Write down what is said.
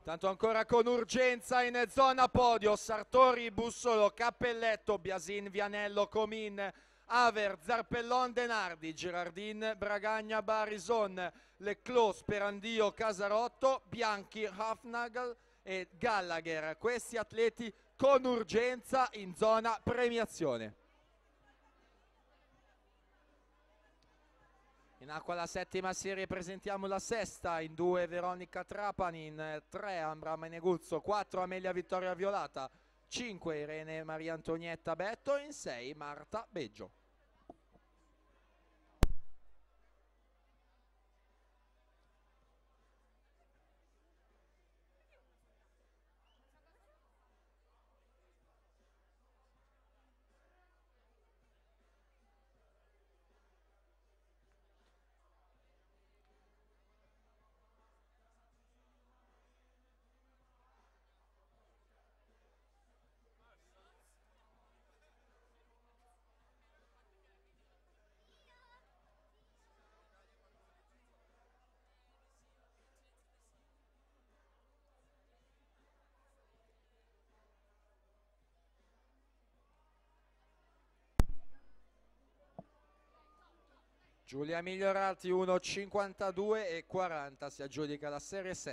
Tanto ancora con urgenza in zona podio, Sartori, Bussolo, Cappelletto, Biasin, Vianello, Comin, Aver, Zarpellon, Denardi, Girardin, Bragagna, Barison, Leclos, Sperandio, Casarotto, Bianchi, Hafnagel e Gallagher. Questi atleti con urgenza in zona premiazione. In acqua la settima serie, presentiamo la sesta. In 2 Veronica Trapani, in 3 Ambra Meneguzzo, 4 Amelia Vittoria Violata, 5 Irene Maria Antonietta Betto, in 6 Marta Beggio. Giulia Migliorati 1,52 e 40 si aggiudica la serie 7.